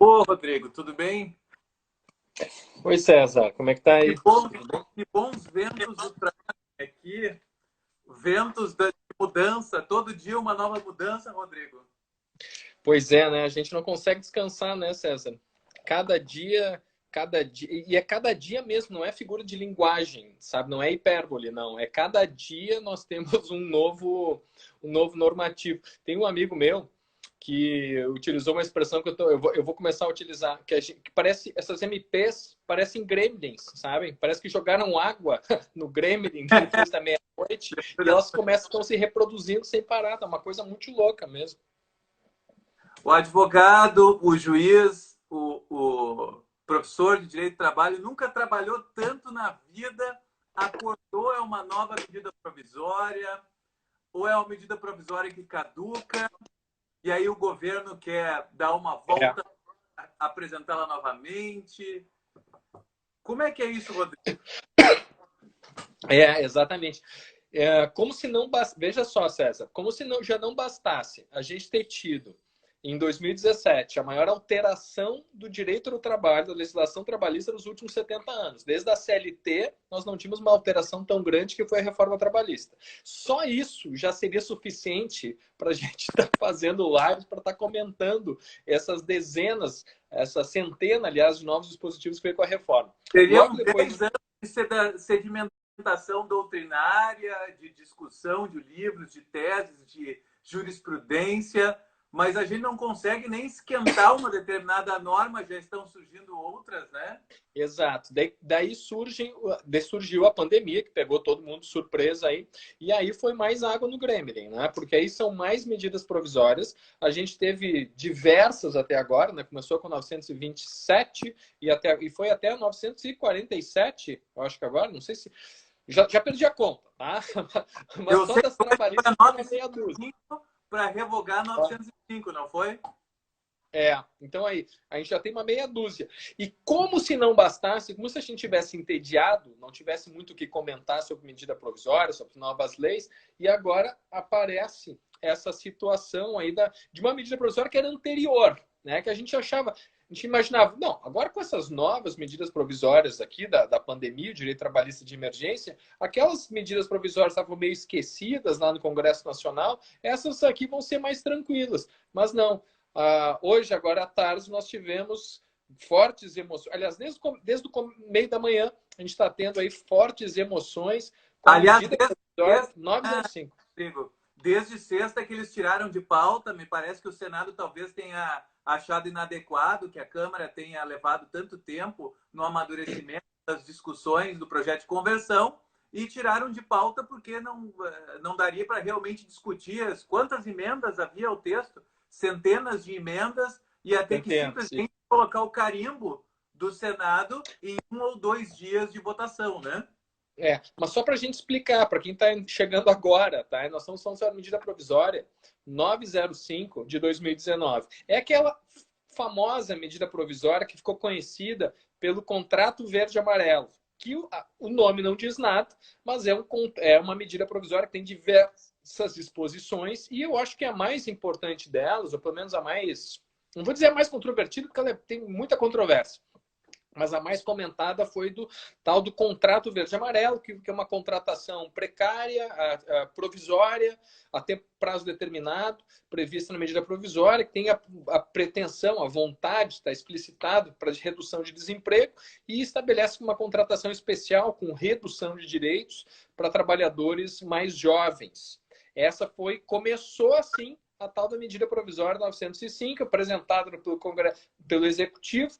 Ô, Rodrigo, tudo bem? Oi, César, como é que tá Que aí? bom, que bons ventos do trabalho aqui, ventos de mudança, todo dia uma nova mudança, Rodrigo. Pois é, né? A gente não consegue descansar, né, César? Cada dia, e é cada dia mesmo, não é figura de linguagem, sabe? Não é hipérbole, não. É cada dia nós temos um novo normativo. Tem um amigo meu que utilizou uma expressão que eu vou começar a utilizar, que parece, essas MPs parecem gremlins, sabe? Parece que jogaram água no gremlin depois da meia-noite e elas começam a se reproduzindo sem parar. Tá uma coisa muito louca mesmo. O advogado, o juiz, o professor de direito do trabalho nunca trabalhou tanto na vida, acordou, é uma nova medida provisória, ou é uma medida provisória que caduca, e aí o governo quer dar uma É, volta, apresentá-la novamente. Como é que é isso, Rodrigo? exatamente. Como se não bastasse, veja só, César, como se não, já não bastasse a gente ter tido, em 2017, a maior alteração do direito do trabalho, da legislação trabalhista nos últimos 70 anos. Desde a CLT, nós não tínhamos uma alteração tão grande que foi a reforma trabalhista. Só isso já seria suficiente para a gente estar fazendo lives, para estar comentando essas dezenas, essa centena, aliás, de novos dispositivos que veio com a reforma. Seriam Logo depois 10 anos de sedimentação doutrinária, de discussão de livros, de teses, de jurisprudência, mas a gente não consegue nem esquentar uma determinada norma, já estão surgindo outras, né? Exato. Daí surgiu a pandemia, que pegou todo mundo de surpresa aí, e aí foi mais água no Gremlin, né? Porque aí são mais medidas provisórias. A gente teve diversas até agora, né? Começou com 927 e foi até 947, eu acho que agora, não sei se. Já perdi a conta, tá? Mas Eu só sei das que foi trabalhistas para foi uma meia dúzia. 905 para revogar 905, não foi? Então aí, a gente já tem uma meia dúzia. E como se não bastasse, como se a gente tivesse entediado, não tivesse muito o que comentar sobre medida provisória, sobre novas leis, e agora aparece essa situação aí de uma medida provisória que era anterior, né? Que a gente achava, a gente imaginava, não, agora com essas novas medidas provisórias aqui da pandemia, o direito trabalhista de emergência, aquelas medidas provisórias estavam meio esquecidas lá no Congresso Nacional, essas aqui vão ser mais tranquilas. Mas não. Hoje, agora à tarde, nós tivemos fortes emoções. Aliás, desde o meio da manhã, a gente está tendo aí fortes emoções com a Aliás, medida provisória desde, 905. Rodrigo, desde sexta que eles tiraram de pauta, me parece que o Senado talvez tenha achado inadequado que a Câmara tenha levado tanto tempo no amadurecimento das discussões do projeto de conversão e tiraram de pauta porque não daria para realmente discutir quantas emendas havia ao texto, centenas de emendas, e até que Entendo, sim. simplesmente colocar o carimbo do Senado em 1 ou 2 dias de votação, né? Mas só para a gente explicar, para quem está chegando agora, tá? Nós estamos falando sobre a medida provisória 905 de 2019. É aquela famosa medida provisória que ficou conhecida pelo contrato verde-amarelo, que o nome não diz nada, mas é uma medida provisória que tem diversas disposições, e eu acho que a mais importante delas, ou pelo menos a mais, não vou dizer a mais controvertida, porque ela tem muita controvérsia, mas a mais comentada foi do tal do contrato verde-amarelo, que é uma contratação precária, provisória, até prazo determinado, prevista na medida provisória, que tem a pretensão, a vontade, está explicitado para redução de desemprego, e estabelece uma contratação especial com redução de direitos para trabalhadores mais jovens. Começou assim a tal da medida provisória 905, apresentada pelo Congresso, pelo Executivo.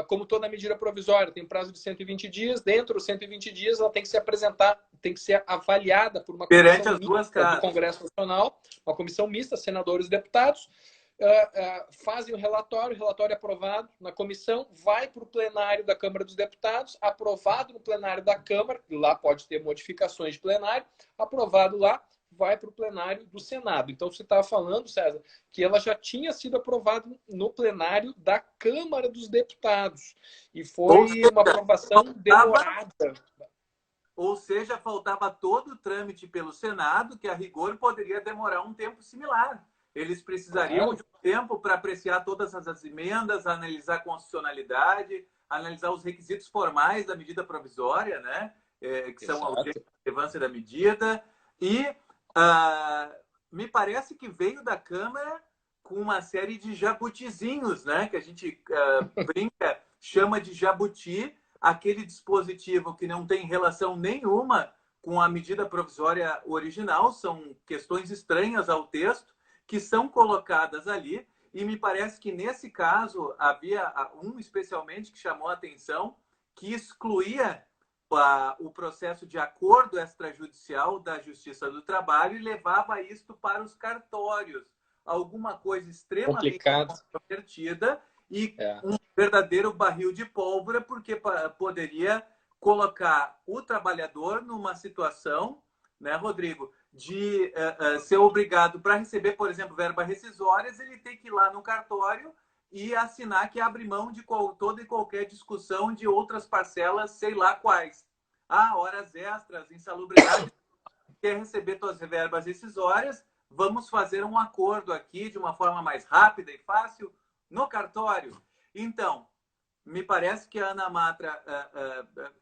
Como toda medida provisória, tem prazo de 120 dias. Dentro dos 120 dias, ela tem que se apresentar, tem que ser avaliada por uma Perante comissão as duas mista do casas. Congresso Nacional, uma comissão mista, senadores e deputados, fazem o relatório é aprovado na comissão, vai para o plenário da Câmara dos Deputados, aprovado no plenário da Câmara, lá pode ter modificações de plenário, aprovado lá, vai para o plenário do Senado. Então, você estava falando, César, que ela já tinha sido aprovada no plenário da Câmara dos Deputados. E Ou foi uma seja, aprovação faltava, demorada. ou seja, faltava todo o trâmite pelo Senado, que a rigor poderia demorar um tempo similar. eles precisariam de um tempo para apreciar todas as emendas, analisar a constitucionalidade, analisar os requisitos formais da medida provisória, né? Que são a urgência e a relevância da medida. E me parece que veio da Câmara com uma série de jabutizinhos, né? Que a gente brinca, chama de jabuti, aquele dispositivo que não tem relação nenhuma com a medida provisória original, são questões estranhas ao texto, que são colocadas ali, e me parece que nesse caso havia um especialmente que chamou a atenção, que excluía o processo de acordo extrajudicial da Justiça do Trabalho e levava isto para os cartórios. Alguma coisa extremamente controvertida e um verdadeiro barril de pólvora, porque poderia colocar o trabalhador numa situação, né, Rodrigo, de ser obrigado para receber, por exemplo, verbas rescisórias, ele tem que ir lá no cartório e assinar que abre mão de toda e qualquer discussão de outras parcelas, sei lá quais. Horas extras, insalubridade, quer receber suas verbas rescisórias, vamos fazer um acordo aqui de uma forma mais rápida e fácil no cartório. Então, me parece que a Ana Matra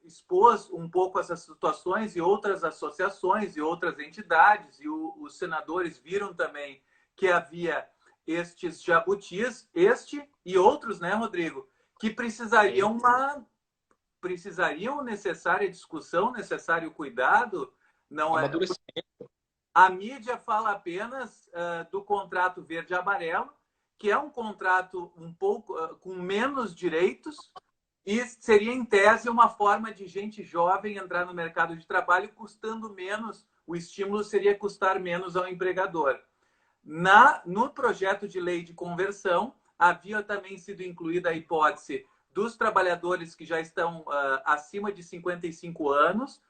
expôs um pouco essas situações e outras associações e outras entidades, e os senadores viram também que havia estes jabutis, este e outros, né, Rodrigo, que precisariam necessária discussão, necessário cuidado. Não é? A mídia fala apenas do contrato verde-amarelo, que é um contrato um pouco com menos direitos e seria, em tese, uma forma de gente jovem entrar no mercado de trabalho custando menos, o estímulo seria custar menos ao empregador. No projeto de lei de conversão, havia também sido incluída a hipótese dos trabalhadores que já estão acima de 55 anos,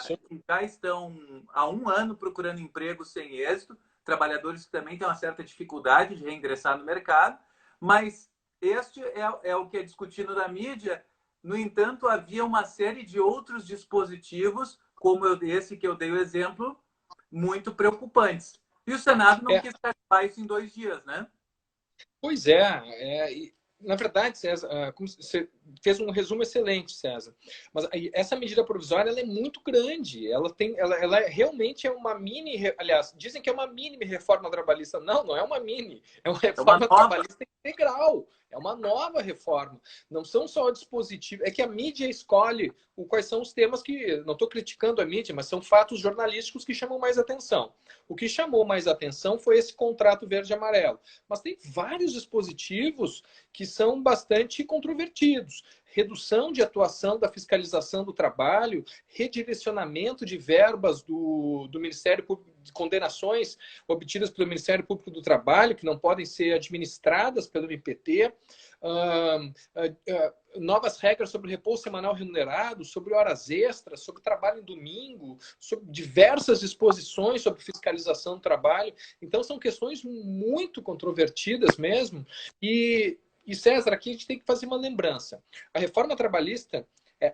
que já estão há 1 ano procurando emprego sem êxito, trabalhadores que também têm uma certa dificuldade de reingressar no mercado, mas este é o que é discutido na mídia. No entanto, havia uma série de outros dispositivos, como esse que eu dei o exemplo, muito preocupantes. E o Senado não quis tratar isso em 2 dias, né? Pois é, na verdade, César, você fez um resumo excelente, César. Mas essa medida provisória ela é muito grande. Ela realmente é uma mini. Aliás, dizem que é uma mini reforma trabalhista. Não, não é uma mini. É uma reforma trabalhista integral. É uma nova reforma. Não são só dispositivos. É que a mídia escolhe quais são os temas que. Não estou criticando a mídia, mas são fatos jornalísticos que chamam mais atenção. O que chamou mais atenção foi esse contrato verde-amarelo. Mas tem vários dispositivos que são bastante controvertidos. Redução de atuação da fiscalização do trabalho, redirecionamento de verbas do Ministério Público, de condenações obtidas pelo Ministério Público do Trabalho, que não podem ser administradas pelo MPT, novas regras sobre repouso semanal remunerado, sobre horas extras, sobre trabalho em domingo, sobre diversas disposições sobre fiscalização do trabalho. Então, são questões muito controvertidas mesmo. E César, aqui a gente tem que fazer uma lembrança. A reforma trabalhista,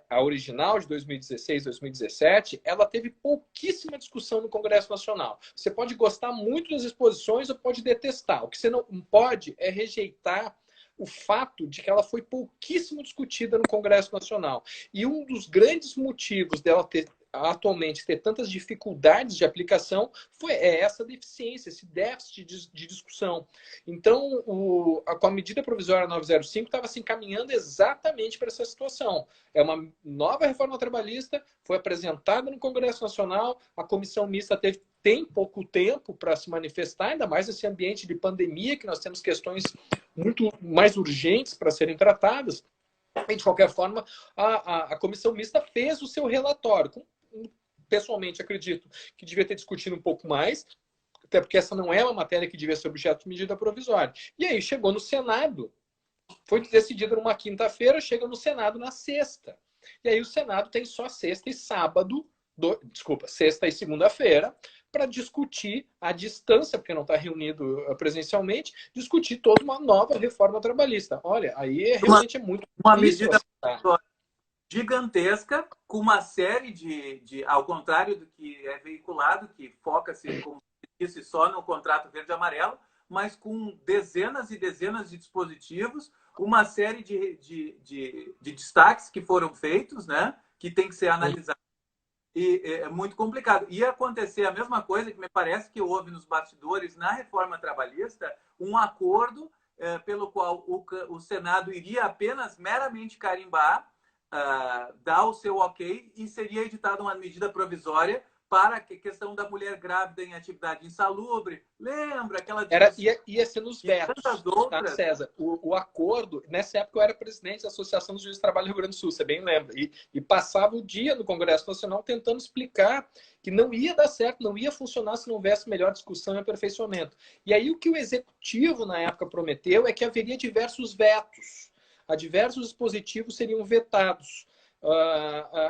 a original de 2016, 2017, ela teve pouquíssima discussão no Congresso Nacional. Você pode gostar muito das exposições ou pode detestar. O que você não pode é rejeitar o fato de que ela foi pouquíssimo discutida no Congresso Nacional. E um dos grandes motivos dela atualmente ter tantas dificuldades de aplicação é essa deficiência, esse déficit de discussão. Então, com a medida provisória 905 estava se encaminhando exatamente para essa situação. É uma nova reforma trabalhista, foi apresentada no Congresso Nacional, a comissão mista tem pouco tempo para se manifestar, ainda mais nesse ambiente de pandemia, que nós temos questões muito mais urgentes para serem tratadas. E, de qualquer forma, a comissão mista fez o seu relatório. Pessoalmente, acredito que devia ter discutido um pouco mais, até porque essa não é uma matéria que devia ser objeto de medida provisória. E aí, chegou no Senado, foi decidido numa quinta-feira, chega no Senado na sexta. E aí o Senado tem só sexta e sábado, sexta e segunda-feira, para discutir à distância, porque não está reunido presencialmente, discutir toda uma nova reforma trabalhista. Olha, aí realmente é muito... Uma medida gigantesca, com uma série ao contrário do que é veiculado, que foca-se, como isso e só no contrato verde e amarelo, mas com dezenas e dezenas de dispositivos, uma série de destaques que foram feitos, né, que tem que ser analisados. E é muito complicado. Ia acontecer a mesma coisa que me parece que houve nos bastidores na reforma trabalhista, um acordo pelo qual o Senado iria apenas meramente carimbar, dar o seu ok e seria editada uma medida provisória para a questão da mulher grávida em atividade insalubre. Lembra aquela discussão? Ia ser nos vetos, tá, César? O acordo, nessa época eu era presidente da Associação dos Juízes de Trabalho do Rio Grande do Sul, você bem lembra, e passava o dia no Congresso Nacional tentando explicar que não ia dar certo, não ia funcionar se não houvesse melhor discussão e aperfeiçoamento. E aí o que o Executivo na época prometeu é que haveria diversos vetos, diversos dispositivos seriam vetados.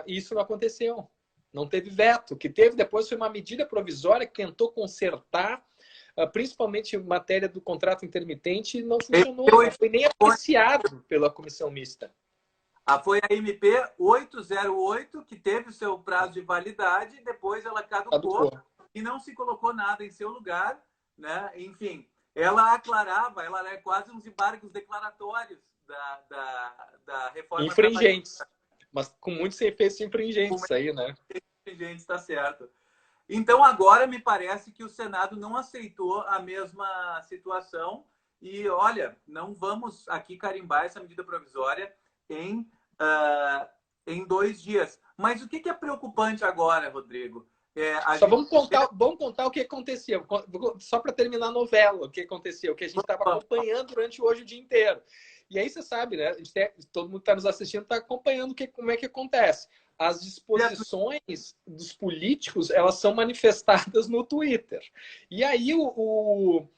Isso não aconteceu. Não teve veto. O que teve depois foi uma medida provisória que tentou consertar, principalmente em matéria do contrato intermitente, e não funcionou. Não foi nem apreciado pela comissão mista. Foi a MP 808, que teve o seu prazo de validade, depois ela caducou e não se colocou nada em seu lugar, né? Enfim, ela aclarava, ela é quase uns embargos declaratórios da reforma infringentes, mas com muitos efeitos infringentes aí, né? Infringentes, está certo. Então, agora me parece que o Senado não aceitou a mesma situação e, olha, não vamos aqui carimbar essa medida provisória em 2 dias. Mas o que é preocupante agora, Rodrigo? Vamos contar o que aconteceu. Só para terminar a novela, o que aconteceu, o que a gente estava acompanhando durante hoje o dia inteiro. E aí você sabe, né? Todo mundo que está nos assistindo está acompanhando como é que acontece. As disposições dos políticos, elas são manifestadas no Twitter. E aí o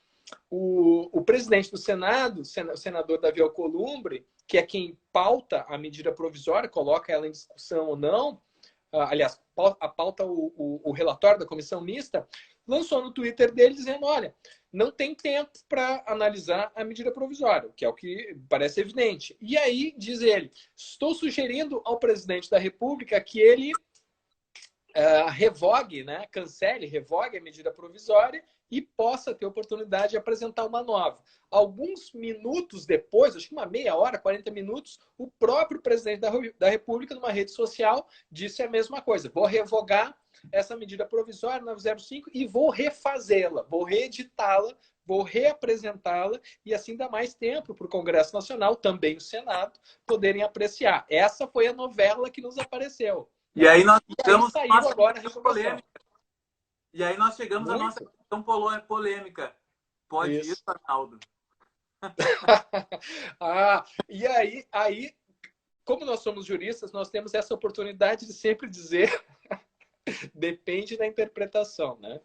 presidente do Senado, o senador Davi Alcolumbre, que é quem pauta a medida provisória, coloca ela em discussão ou não, aliás, pauta o relatório da comissão mista, lançou no Twitter dele dizendo, olha, não tem tempo para analisar a medida provisória, que é o que parece evidente. E aí, diz ele, estou sugerindo ao presidente da República que ele revogue a medida provisória e possa ter oportunidade de apresentar uma nova. Alguns minutos depois, acho que uma meia hora, 40 minutos, o próprio presidente da República, numa rede social, disse a mesma coisa. Vou revogar essa medida provisória 905 e vou refazê-la, vou reeditá-la, vou reapresentá-la e assim dá mais tempo para o Congresso Nacional, também o Senado, poderem apreciar. Essa foi a novela que nos apareceu. E aí nós chegamos à nossa polêmica. E aí nós chegamos à nossa questão polêmica. Pode ir, Arnaldo. E aí, como nós somos juristas, nós temos essa oportunidade de sempre dizer depende da interpretação, né?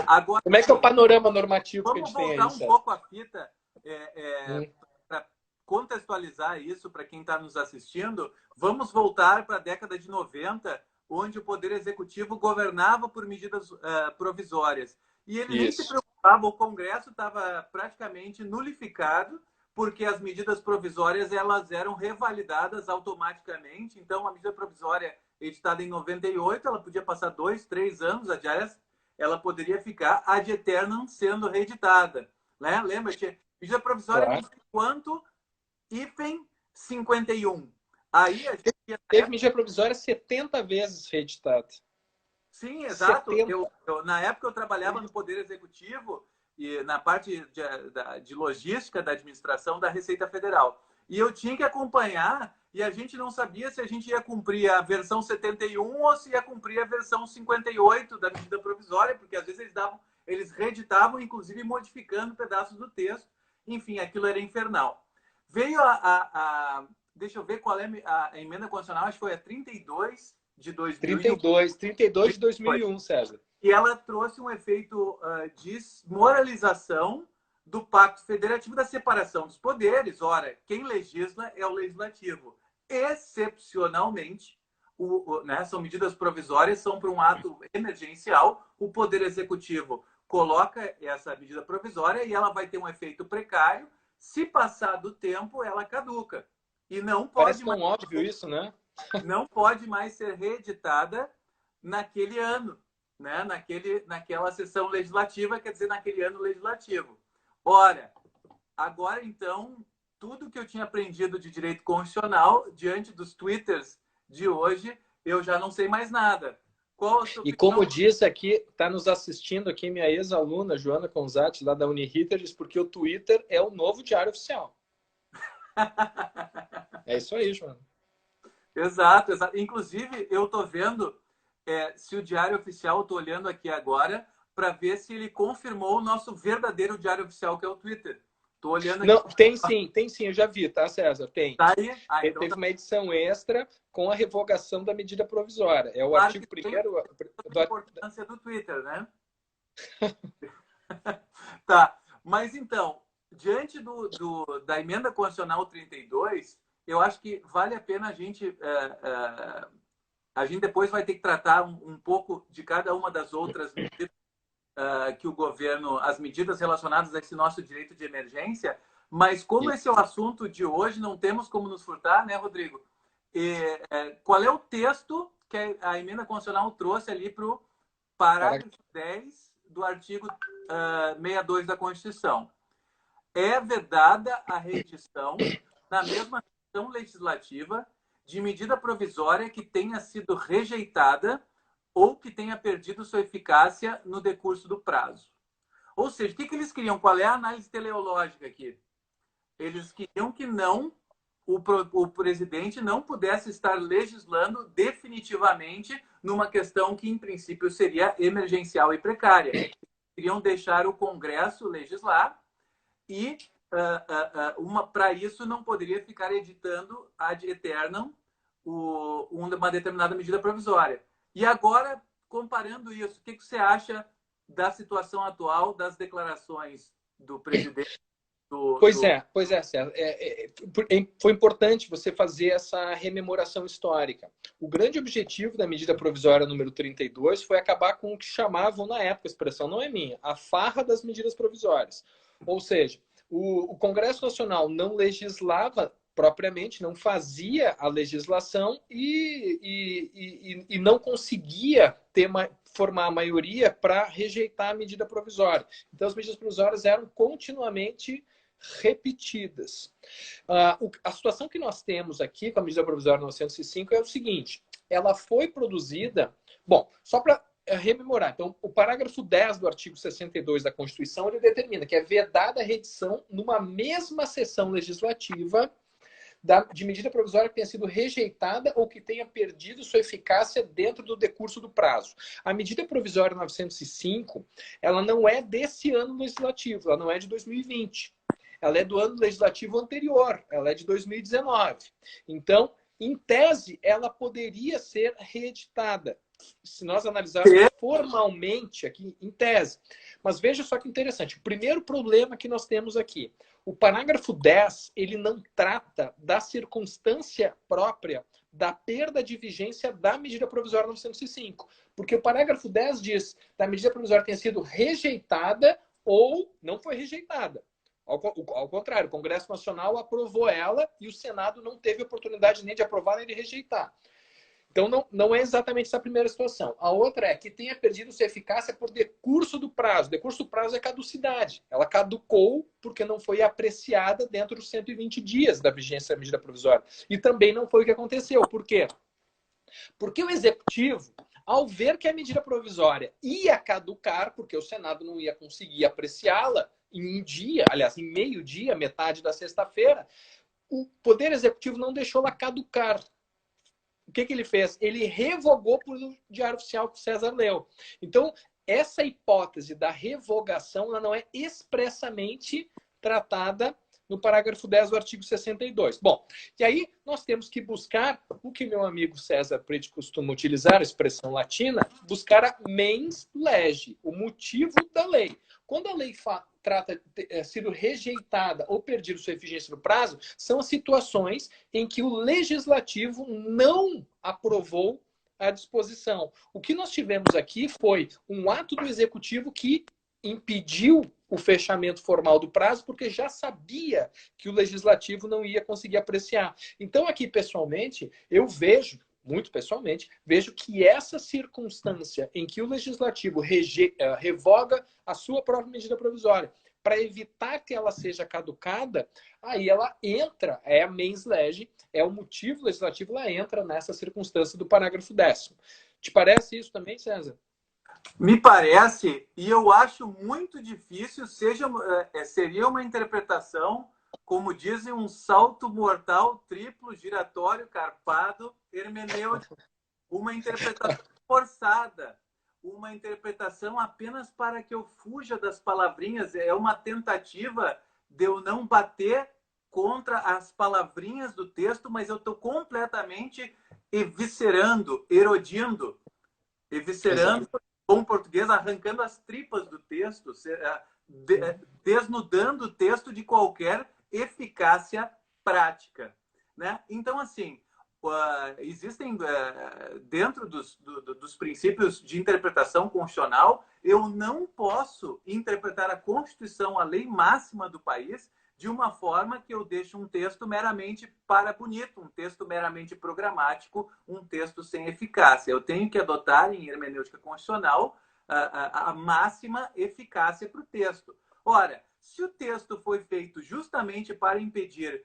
Agora, como é que é o panorama normativo que a gente tem aí? Vamos voltar um pouco a fita para contextualizar isso para quem está nos assistindo. Vamos voltar para a década de 90, onde o Poder Executivo governava por medidas provisórias. E ele nem se preocupava, o Congresso estava praticamente nulificado, porque as medidas provisórias elas eram revalidadas automaticamente. Então, a medida provisória editada em 98, ela podia passar 2, 3 anos, aliás, ela poderia ficar ad eternum sendo reeditada. Né? Lembra? Medida provisória não sei quanto, hífen 51. Aí a gente teve medida provisória 70 vezes reeditada. Sim, exato. Na época eu trabalhava no Poder Executivo e na parte de logística da administração da Receita Federal. E eu tinha que acompanhar e a gente não sabia se a gente ia cumprir a versão 71 ou se ia cumprir a versão 58 da medida provisória, porque às vezes eles reeditavam, inclusive modificando pedaços do texto. Enfim, aquilo era infernal. Veio deixa eu ver qual é a emenda constitucional, acho que foi a 32 de 2001. 32 de 2001, César. E ela trouxe um efeito de desmoralização do Pacto Federativo da separação dos poderes. Ora, quem legisla é o Legislativo. Excepcionalmente, são medidas provisórias, são para um ato emergencial, o Poder Executivo coloca essa medida provisória e ela vai ter um efeito precário. Se passar do tempo, ela caduca. E não pode Parece tão óbvio isso, né? Não pode mais ser reeditada naquele ano. né, naquela sessão legislativa, quer dizer, naquele ano legislativo. Ora, agora, então, tudo que eu tinha aprendido de direito constitucional, diante dos twitters de hoje, eu já não sei mais nada. Qual a sua E opinião? como disse aqui, está nos assistindo aqui minha ex-aluna, Joana Conzatti, lá da Uniriter, diz porque o Twitter é o novo diário oficial. É isso aí, Joana. Exato, exato. Inclusive, eu estou vendo se o Diário Oficial, estou olhando aqui agora, para ver se ele confirmou o nosso verdadeiro Diário Oficial, que é o Twitter. Estou olhando aqui. Não, tem sim, eu já vi, tá, César? Tem. Tá aí? Então teve uma edição extra com a revogação da medida provisória. É o claro artigo 1º a importância do Twitter, né? Tá, mas então, diante da emenda constitucional 32, eu acho que vale a pena a gente depois vai ter que tratar um pouco de cada uma das outras medidas que o governo, as medidas relacionadas a esse nosso direito de emergência, mas como esse é o assunto de hoje, não temos como nos furtar, né, Rodrigo? Qual é o texto que a emenda constitucional trouxe ali para o parágrafo 10 do artigo 62 da Constituição? É vedada a reedição na mesma sessão legislativa de medida provisória que tenha sido rejeitada ou que tenha perdido sua eficácia no decurso do prazo. Ou seja, o que eles queriam? Qual é a análise teleológica aqui? Eles queriam que o presidente não pudesse estar legislando definitivamente numa questão que, em princípio, seria emergencial e precária. Eles queriam deixar o Congresso legislar e, para isso, não poderia ficar editando ad eternum uma determinada medida provisória. E agora, comparando isso, o que você acha da situação atual, das declarações do presidente? Pois é, César. Foi importante você fazer essa rememoração histórica. O grande objetivo da medida provisória número 32 foi acabar com o que chamavam, na época, a expressão não é minha, a farra das medidas provisórias. Ou seja, o Congresso Nacional não legislava propriamente, não fazia a legislação e não conseguia formar a maioria para rejeitar a medida provisória. Então, as medidas provisórias eram continuamente repetidas. A situação que nós temos aqui com a medida provisória 905 é o seguinte: ela foi produzida... Bom, só para rememorar. Então, o parágrafo 10 do artigo 62 da Constituição, ele determina que é vedada a reedição numa mesma sessão legislativa de medida provisória que tenha sido rejeitada ou que tenha perdido sua eficácia dentro do decurso do prazo. A medida provisória 905, ela não é desse ano legislativo, ela não é de 2020. Ela é do ano legislativo anterior, ela é de 2019. Então, em tese, ela poderia ser reeditada, se nós analisarmos formalmente aqui, em tese. Mas veja só que interessante. O primeiro problema que nós temos aqui, o parágrafo 10, ele não trata da circunstância própria da perda de vigência da medida provisória 905. Porque o parágrafo 10 diz que a medida provisória tenha sido rejeitada ou não foi rejeitada. Ao contrário, o Congresso Nacional aprovou ela e o Senado não teve oportunidade nem de aprovar nem de rejeitar. Então, não é exatamente essa a primeira situação. A outra é que tenha perdido sua eficácia por decurso do prazo. Decurso do prazo é caducidade. Ela caducou porque não foi apreciada dentro dos 120 dias da vigência da medida provisória. E também não foi o que aconteceu. Por quê? Porque o Executivo, ao ver que a medida provisória ia caducar, porque o Senado não ia conseguir apreciá-la em um dia, aliás, em meio-dia, metade da sexta-feira, o Poder Executivo não deixou ela caducar. O que ele fez? Ele revogou por o Diário Oficial que o César leu. Então, essa hipótese da revogação ela não é expressamente tratada no parágrafo 10 do artigo 62. Bom, e aí nós temos que buscar o que meu amigo César Preti costuma utilizar, a expressão latina, buscar a mens lege, o motivo da lei. Quando a lei trata de ter sido rejeitada ou perdido sua eficiência no prazo, são as situações em que o legislativo não aprovou a disposição. O que nós tivemos aqui foi um ato do executivo que impediu o fechamento formal do prazo porque já sabia que o legislativo não ia conseguir apreciar. Então, aqui, pessoalmente, eu vejo muito pessoalmente, vejo que essa circunstância em que o legislativo revoga a sua própria medida provisória para evitar que ela seja caducada, aí ela entra, é a mens lege, é o motivo legislativo, ela entra nessa circunstância do parágrafo 10º. Te parece isso também, César? Me parece, e eu acho muito difícil, seria uma interpretação, como dizem, um salto mortal, triplo, giratório, carpado, hermenêutico, uma interpretação forçada, uma interpretação apenas para que eu fuja das palavrinhas, é uma tentativa de eu não bater contra as palavrinhas do texto, mas eu estou completamente eviscerando, eviscerando, bom português, arrancando as tripas do texto, desnudando o texto de qualquer eficácia prática, né? Então, assim, existem, dentro dos princípios de interpretação constitucional, eu não posso interpretar a Constituição, a lei máxima do país, de uma forma que eu deixe um texto meramente para bonito, um texto meramente programático, um texto sem eficácia. Eu tenho que adotar, em hermenêutica constitucional, a máxima eficácia para o texto. Ora, se o texto foi feito justamente para impedir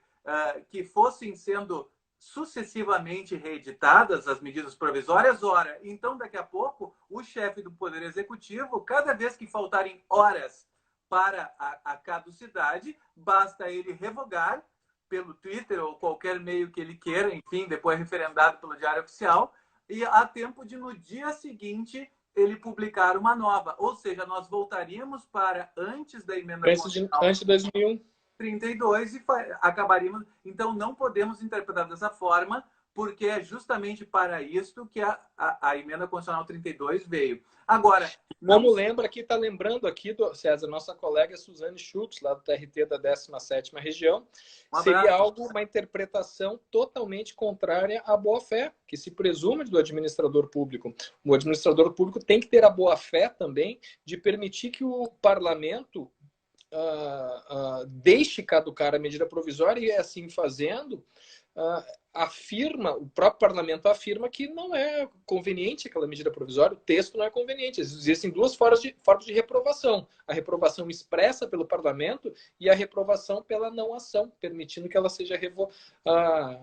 que fossem sendo sucessivamente reeditadas as medidas provisórias, ora, então daqui a pouco o chefe do Poder Executivo, cada vez que faltarem horas para a caducidade, basta ele revogar pelo Twitter ou qualquer meio que ele queira, enfim, depois referendado pelo Diário Oficial, e há tempo de, no dia seguinte, ele publicar uma nova. Ou seja, nós voltaríamos para antes da emenda constitucional. Antes de 2001. 32 e acabaríamos. Então, não podemos interpretar dessa forma, porque é justamente para isto que a emenda constitucional 32 veio. Agora, como lembra aqui, está lembrando aqui, César, nossa colega Suzane Schultz, lá do TRT da 17ª Região, seria uma interpretação totalmente contrária à boa-fé, que se presume do administrador público. O administrador público tem que ter a boa-fé também de permitir que o parlamento deixe caducar a medida provisória e, assim fazendo, o próprio parlamento afirma que não é conveniente aquela medida provisória, o texto não é conveniente. Existem duas formas de reprovação. A reprovação expressa pelo parlamento e a reprovação pela não ação, permitindo que ela seja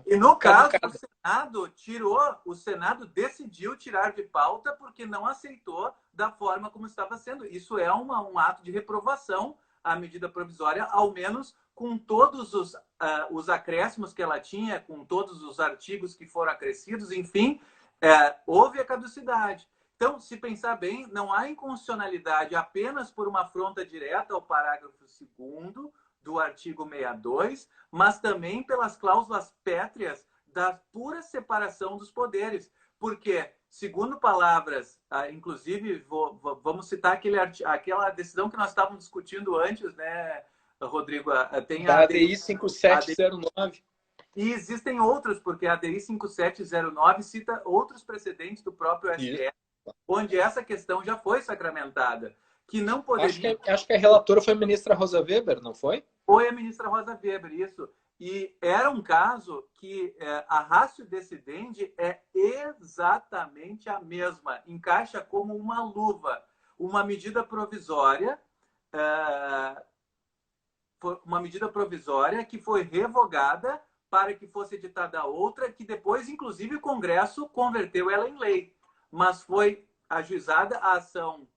e no caso, o Senado decidiu tirar de pauta porque não aceitou da forma como estava sendo. Isso é um ato de reprovação à medida provisória, ao menos com todos os acréscimos que ela tinha, com todos os artigos que foram acrescidos, enfim, houve a caducidade. Então, se pensar bem, não há inconstitucionalidade apenas por uma afronta direta ao parágrafo 2º do artigo 62, mas também pelas cláusulas pétreas da pura separação dos poderes. Porque, segundo palavras, inclusive, vamos citar aquela decisão que nós estávamos discutindo antes, né, Rodrigo? Tem a ADI 5709. E existem outros, porque a ADI 5709 cita outros precedentes do próprio STF, onde essa questão já foi sacramentada. Que não poderia... Acho que a relatora foi a ministra Rosa Weber, não foi? Foi a ministra Rosa Weber, isso. E era um caso que a ratio decidendi é exatamente a mesma, encaixa como uma luva. Uma medida provisória que foi revogada para que fosse editada outra, que depois, inclusive, o Congresso converteu ela em lei. Mas foi ajuizada a ação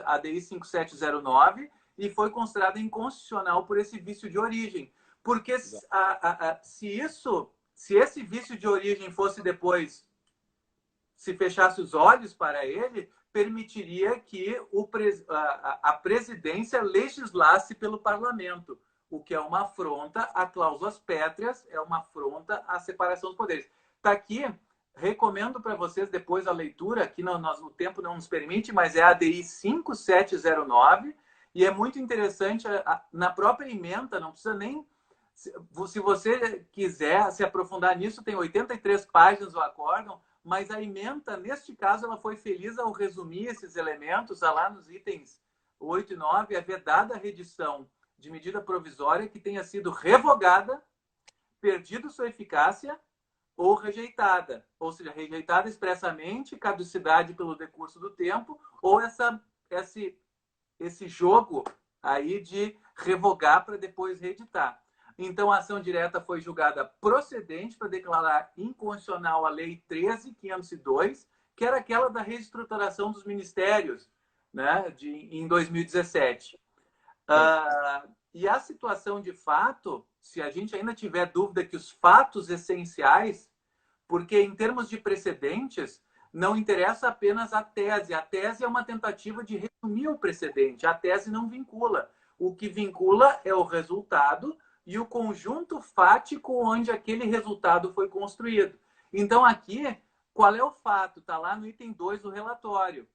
ADI 5709 e foi considerada inconstitucional por esse vício de origem. Porque se esse vício de origem fosse depois, se fechasse os olhos para ele, permitiria que a presidência legislasse pelo parlamento, o que é uma afronta a cláusulas pétreas, é uma afronta à separação dos poderes. Está aqui, recomendo para vocês depois a leitura, que o tempo não nos permite, mas é a ADI 5709, e é muito interessante, na própria ementa, não precisa nem... Se você quiser se aprofundar nisso, tem 83 páginas o acórdão, mas a ementa, neste caso, ela foi feliz ao resumir esses elementos, lá nos itens 8 e 9, é vedada a redição de medida provisória que tenha sido revogada, perdido sua eficácia, ou rejeitada. Ou seja, rejeitada expressamente, caducidade pelo decurso do tempo, ou esse jogo aí de revogar para depois reeditar. Então, a ação direta foi julgada procedente para declarar inconstitucional a Lei 13.502, que era aquela da reestruturação dos ministérios, né, em 2017. E a situação de fato, se a gente ainda tiver dúvida que os fatos essenciais, porque em termos de precedentes, não interessa apenas a tese. A tese é uma tentativa de resumir o precedente. A tese não vincula. O que vincula é o resultado e o conjunto fático onde aquele resultado foi construído. Então, aqui, qual é o fato? Está lá no item 2 do relatório.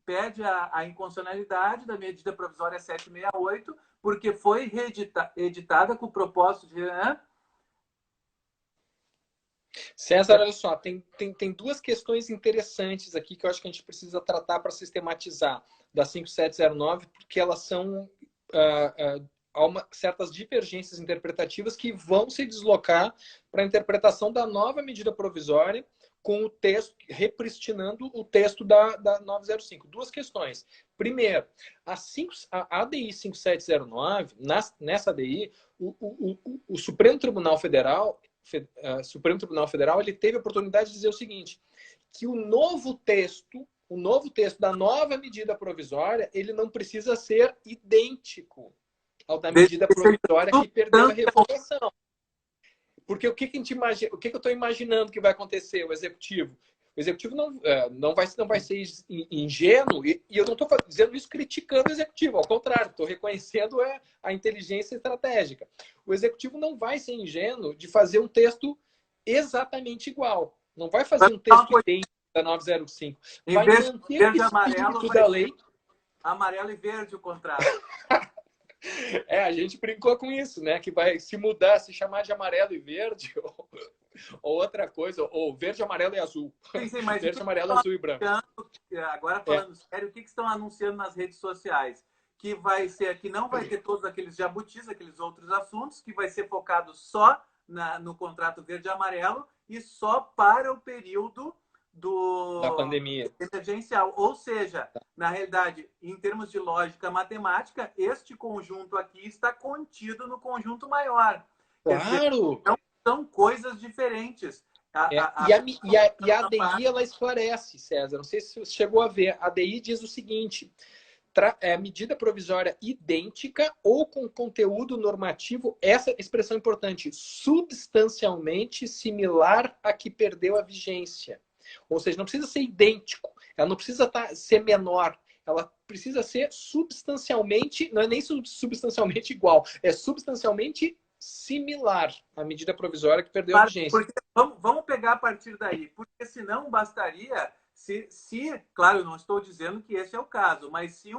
Pede a inconstitucionalidade da medida provisória 768, porque foi editada com o propósito de... César, olha só, tem duas questões interessantes aqui que eu acho que a gente precisa tratar para sistematizar da 5709, porque elas são... há certas divergências interpretativas que vão se deslocar para a interpretação da nova medida provisória com o texto, repristinando o texto da 905. Duas questões. Primeiro, a ADI 5709, nessa ADI, o Supremo Tribunal Federal, ele teve a oportunidade de dizer o seguinte, que o novo texto da nova medida provisória, ele não precisa ser idêntico ao da medida provisória que perdeu a revogação. Porque o que eu estou imaginando que vai acontecer? O executivo não vai ser ingênuo, e eu não estou dizendo isso criticando o executivo, ao contrário, estou reconhecendo a inteligência estratégica. O executivo não vai ser ingênuo de fazer um texto exatamente igual. Não vai fazer um texto idêntico da 905. Vai manter o espírito da lei. Amarelo e verde o contrato. A gente brincou com isso, né? Que vai se mudar, se chamar de amarelo e verde, ou outra coisa, ou verde, amarelo e azul. Sim, mas verde, amarelo, azul e branco. Agora, falando sério, o que estão anunciando nas redes sociais? Que não vai ter todos aqueles jabutis, aqueles outros assuntos, que vai ser focado só no contrato verde e amarelo e só para o período da pandemia emergencial. Ou seja, na realidade, em termos de lógica matemática, este conjunto aqui está contido no conjunto maior. Claro! Então, são coisas diferentes. E a ADI, ela esclarece, César. Não sei se você chegou a ver. A ADI diz o seguinte: medida provisória idêntica ou com conteúdo normativo, essa expressão importante, substancialmente similar a que perdeu a vigência. Ou seja, não precisa ser idêntico, ela não precisa ser menor, ela precisa ser substancialmente, não é nem substancialmente igual, é substancialmente similar à medida provisória que perdeu a vigência. Porque, vamos pegar a partir daí, porque senão bastaria, claro, eu não estou dizendo que esse é o caso, mas se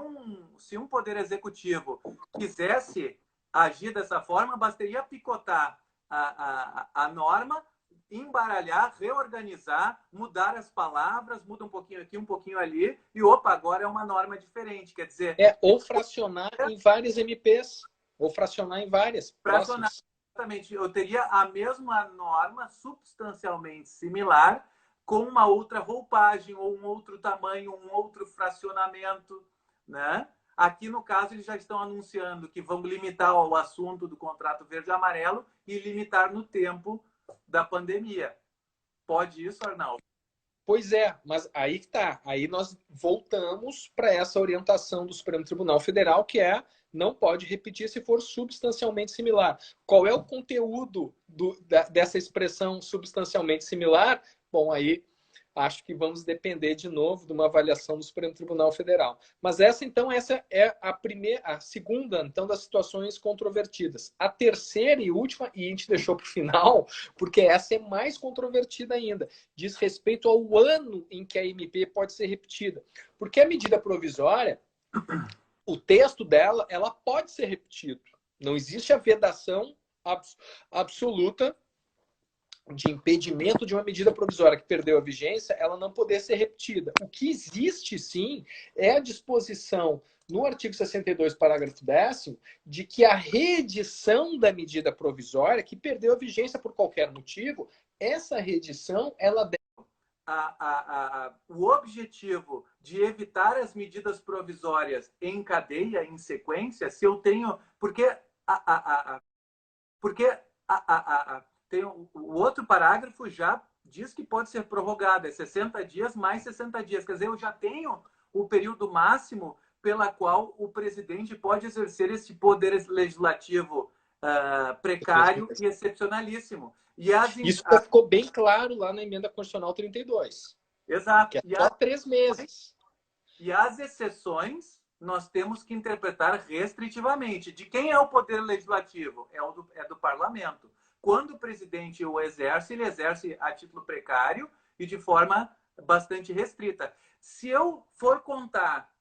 um poder executivo quisesse agir dessa forma, bastaria picotar a norma, embaralhar, reorganizar, mudar as palavras, muda um pouquinho aqui, um pouquinho ali, e agora é uma norma diferente. Quer dizer... ou fracionar em várias MPs, ou fracionar em várias. Fracionar, exatamente. Eu teria a mesma norma, substancialmente similar, com uma outra roupagem, ou um outro tamanho, um outro fracionamento, né? Aqui, no caso, eles já estão anunciando que vão limitar o assunto do contrato verde e amarelo e limitar no tempo da pandemia. Pode isso, Arnaldo? Pois é, mas aí que tá. Aí nós voltamos para essa orientação do Supremo Tribunal Federal, que não pode repetir se for substancialmente similar. Qual é o conteúdo dessa expressão substancialmente similar? Bom, aí acho que vamos depender de novo de uma avaliação do Supremo Tribunal Federal. Mas essa é a segunda, então, das situações controvertidas. A terceira e última, e a gente deixou para o final, porque essa é mais controvertida ainda, diz respeito ao ano em que a MP pode ser repetida. Porque a medida provisória, o texto dela, ela pode ser repetido. Não existe a vedação absoluta de impedimento de uma medida provisória que perdeu a vigência, ela não poder ser repetida. O que existe, sim, é a disposição no artigo 62, parágrafo 10º, de que a reedição da medida provisória, que perdeu a vigência por qualquer motivo, essa reedição, ela deve... O objetivo de evitar as medidas provisórias em cadeia, em sequência, se eu tenho... Porque tem o outro parágrafo já diz que pode ser prorrogado, é 60 dias mais 60 dias. Quer dizer, eu já tenho o período máximo pela qual o presidente pode exercer esse poder legislativo precário e excepcionalíssimo. Isso ficou bem claro lá na Emenda Constitucional 32. Exato. Que é só 3 meses. E as exceções nós temos que interpretar restritivamente. De quem é o poder legislativo? É do parlamento. Quando o presidente o exerce, ele exerce a título precário e de forma bastante restrita. Se eu for contar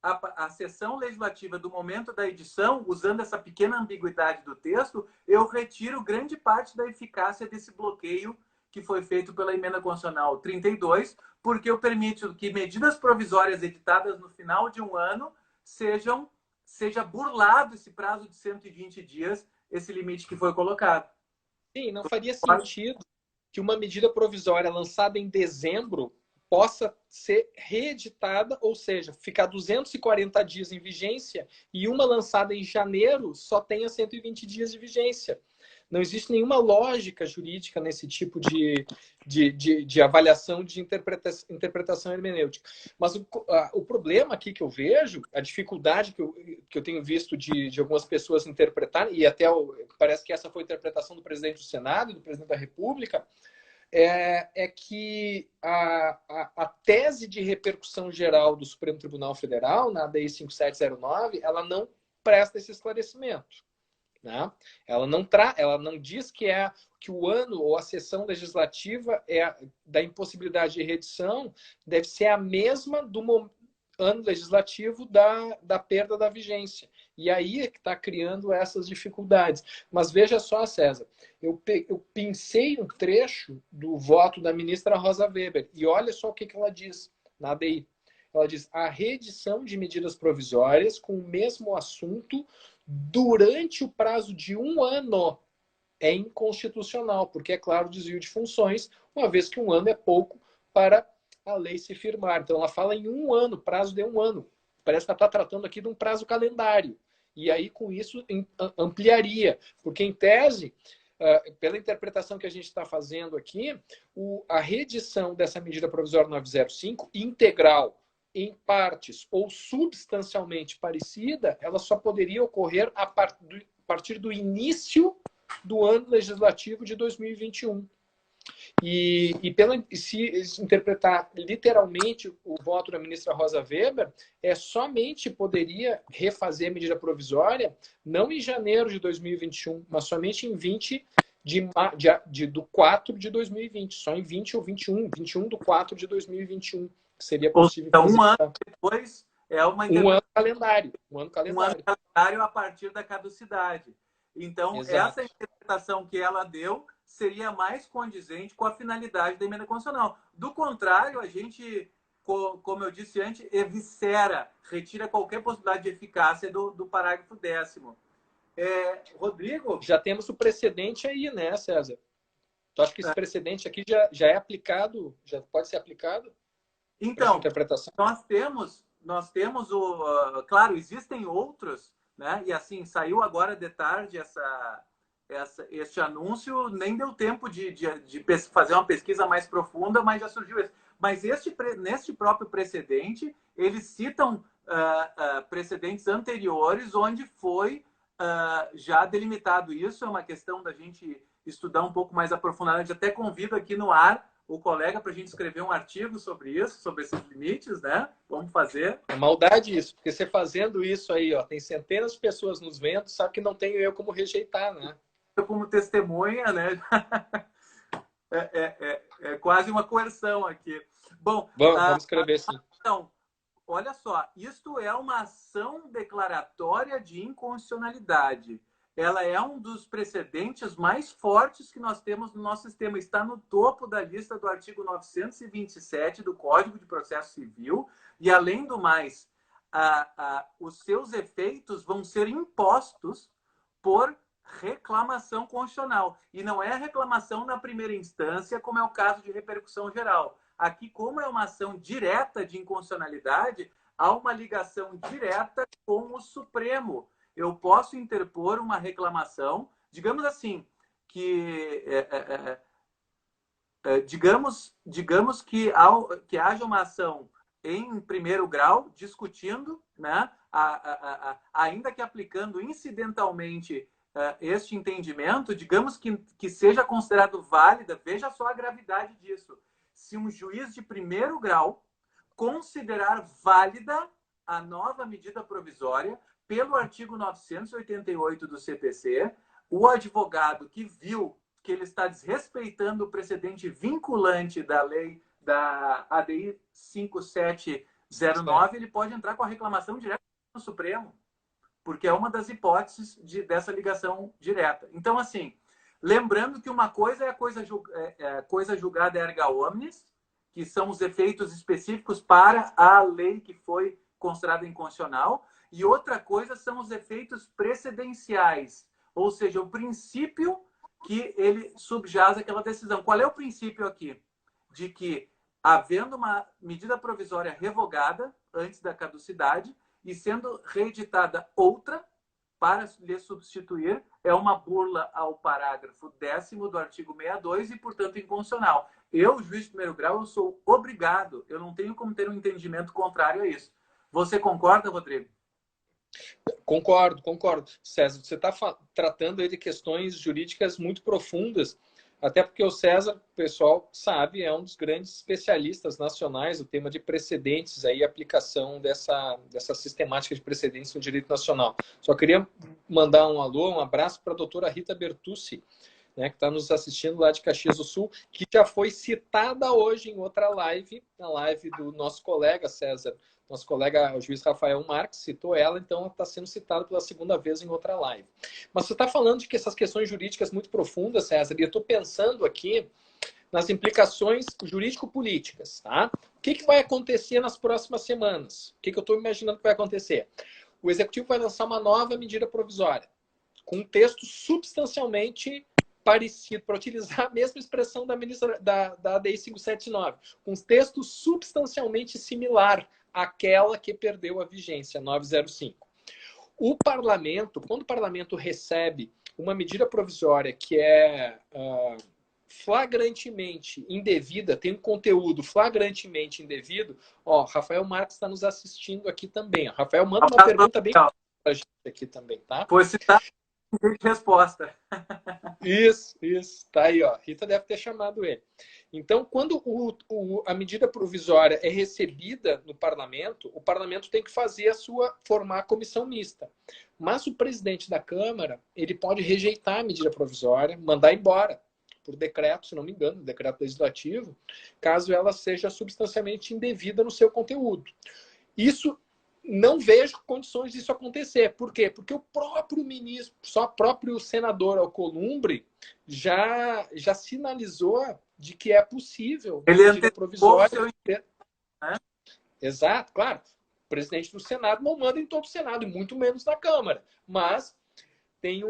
a sessão legislativa do momento da edição, usando essa pequena ambiguidade do texto, eu retiro grande parte da eficácia desse bloqueio que foi feito pela Emenda Constitucional 32, porque eu permito que medidas provisórias editadas no final de um ano seja burlado esse prazo de 120 dias, esse limite que foi colocado. Sim, não faria sentido que uma medida provisória lançada em dezembro possa ser reeditada, ou seja, ficar 240 dias em vigência e uma lançada em janeiro só tenha 120 dias de vigência. Não existe nenhuma lógica jurídica nesse tipo de avaliação de interpretação hermenêutica. Mas o problema aqui que eu vejo, a dificuldade que eu tenho visto de algumas pessoas interpretarem, e até parece que essa foi a interpretação do presidente do Senado e do presidente da República, é que a tese de repercussão geral do Supremo Tribunal Federal, na ADI 5709, ela não presta esse esclarecimento. Né? Ela não diz que o ano ou a sessão legislativa da impossibilidade de reedição deve ser a mesma do ano legislativo da perda da vigência. E aí é que está criando essas dificuldades. Mas veja só, César, eu pincei um trecho do voto da ministra Rosa Weber e olha só o que ela diz na ADI. Ela diz: a reedição de medidas provisórias com o mesmo assunto durante o prazo de um ano é inconstitucional, porque é claro desvio de funções, uma vez que um ano é pouco para a lei se firmar. Então ela fala em um ano, prazo de um ano. Parece que ela está tratando aqui de um prazo calendário. E aí, com isso, ampliaria. Porque, em tese, pela interpretação que a gente está fazendo aqui, a reedição dessa medida provisória 905, integral, em partes ou substancialmente parecida, ela só poderia ocorrer a partir do início do ano legislativo de 2021. E se interpretar literalmente o voto da ministra Rosa Weber, somente poderia refazer a medida provisória não em janeiro de 2021, mas somente em 20 do 4 de 2020, só em 20 ou 21 do 4 de 2021. Seria possível. Então, um ano depois um ano calendário. Um ano calendário a partir da caducidade. Então, exato. Essa interpretação que ela deu seria mais condizente com a finalidade da emenda constitucional. Do contrário, a gente, como eu disse antes, eviscera, retira qualquer possibilidade de eficácia do parágrafo 10º. Rodrigo? Já temos o precedente aí, né, César? Tu acha que esse precedente aqui já é aplicado? Já pode ser aplicado? Então, nós temos claro, existem outros, né? E assim, saiu agora de tarde este anúncio, nem deu tempo de fazer uma pesquisa mais profunda, mas já surgiu esse. Mas neste próprio precedente, eles citam precedentes anteriores onde foi já delimitado isso. É uma questão da gente estudar um pouco mais aprofundadamente. Até convido aqui no ar o colega para a gente escrever um artigo sobre isso, sobre esses limites, né? Vamos fazer. É maldade isso, porque você fazendo isso aí, ó, tem centenas de pessoas nos vendo, sabe que não tenho eu como rejeitar, né? Eu como testemunha, né? É quase uma coerção aqui. Bom, vamos escrever sim. Então, olha só, isto é uma ação declaratória de inconstitucionalidade. ela é um dos precedentes mais fortes que nós temos no nosso sistema. Está no topo da lista do artigo 927 do Código de Processo Civil e, além do mais, os seus efeitos vão ser impostos por reclamação constitucional. E não é reclamação na primeira instância, como é o caso de repercussão geral. Aqui, como é uma ação direta de inconstitucionalidade, há uma ligação direta com o Supremo. Eu posso interpor uma reclamação, digamos assim, que digamos que haja uma ação em primeiro grau, discutindo, né, ainda que aplicando incidentalmente este entendimento, digamos que seja considerado válida, veja só a gravidade disso. Se um juiz de primeiro grau considerar válida a nova medida provisória, pelo artigo 988 do CPC, o advogado que viu que ele está desrespeitando o precedente vinculante da lei da ADI 5709, ele pode entrar com a reclamação direta no Supremo, porque é uma das hipóteses dessa ligação direta. Então, assim, lembrando que uma coisa é a coisa julgada erga omnes, que são os efeitos específicos para a lei que foi considerada inconstitucional, e outra coisa são os efeitos precedenciais, ou seja, o princípio que ele subjaz aquela decisão. Qual é o princípio aqui? De que, havendo uma medida provisória revogada antes da caducidade e sendo reeditada outra para lhe substituir, é uma burla ao parágrafo 10º do artigo 62 e, portanto, inconstitucional. Eu, juiz de primeiro grau, eu sou obrigado, eu não tenho como ter um entendimento contrário a isso. Você concorda, Rodrigo? Concordo. César, você está tratando aí de questões jurídicas muito profundas, até porque o César, o pessoal sabe, é um dos grandes especialistas nacionais no tema de precedentes e aplicação dessa sistemática de precedentes no direito nacional. Só queria mandar um alô, um abraço para a doutora Rita Bertucci, né, que está nos assistindo lá de Caxias do Sul, que já foi citada hoje em outra live, na live do nosso colega César. Nosso colega, o juiz Rafael Marques, citou ela, então ela está sendo citada pela segunda vez em outra live. Mas você está falando de que essas questões jurídicas muito profundas, César, e eu estou pensando aqui nas implicações jurídico-políticas, tá? O que vai acontecer nas próximas semanas? O que eu estou imaginando que vai acontecer? O Executivo vai lançar uma nova medida provisória, com um texto substancialmente parecido, para utilizar a mesma expressão da ADI 579, com um texto substancialmente similar àquela que perdeu a vigência, 905. O parlamento, quando o parlamento recebe uma medida provisória que é flagrantemente indevida, tem um conteúdo flagrantemente indevido, Rafael Marques está nos assistindo aqui também. Rafael, manda uma pergunta bem para a gente aqui também, tá? Foi citar resposta. Isso, tá aí, Rita deve ter chamado ele. Então, quando a medida provisória é recebida no parlamento, o parlamento tem que formar a comissão mista. Mas o presidente da Câmara, ele pode rejeitar a medida provisória, mandar embora, por decreto, se não me engano, decreto legislativo, caso ela seja substancialmente indevida no seu conteúdo. Isso, não vejo condições disso acontecer. Por quê? Porque o próprio ministro, só o próprio senador Alcolumbre já sinalizou de que é possível ele medida provisória. Né? Exato, claro. O presidente do Senado não manda em todo o Senado, e muito menos na Câmara. Mas tem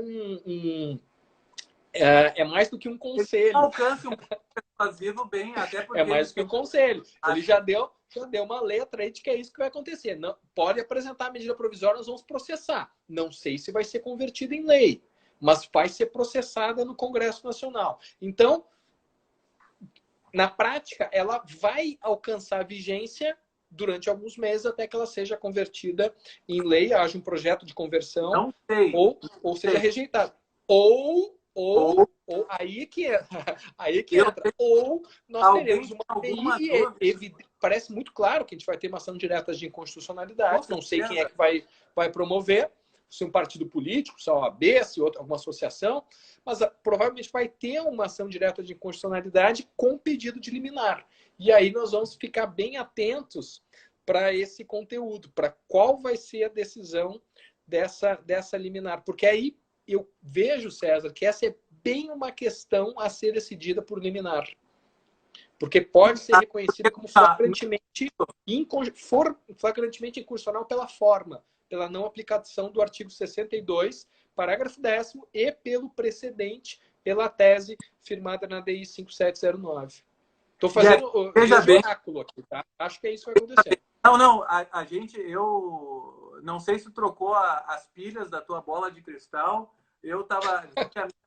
é mais do que um conselho. Ele alcance um persuasivo bem, até porque... É mais do que um conselho. Ele já deu uma letra aí de que é isso que vai acontecer. Não, pode apresentar a medida provisória, nós vamos processar. Não sei se vai ser convertida em lei, mas vai ser processada no Congresso Nacional. Então, na prática, ela vai alcançar vigência durante alguns meses até que ela seja convertida em lei, haja um projeto de conversão, ou seja rejeitada. Ou aí que entra. Ou nós teremos uma lei, parece muito claro que a gente vai ter uma ação direta de inconstitucionalidade, não sei quem é que vai promover, se um partido político, se a OAB, se alguma associação, mas provavelmente vai ter uma ação direta de inconstitucionalidade com pedido de liminar. E aí nós vamos ficar bem atentos para esse conteúdo, para qual vai ser a decisão dessa liminar. Porque aí eu vejo, César, que essa é bem uma questão a ser decidida por liminar. Porque pode ser reconhecida como flagrantemente inconstitucional pela forma, pela não aplicação do artigo 62, parágrafo 10º, e pelo precedente, pela tese firmada na DI 5709. Estou fazendo o oráculo aqui, tá? Acho que é isso que vai acontecer. Não, a gente, eu não sei se tu trocou as pilhas da tua bola de cristal. A minha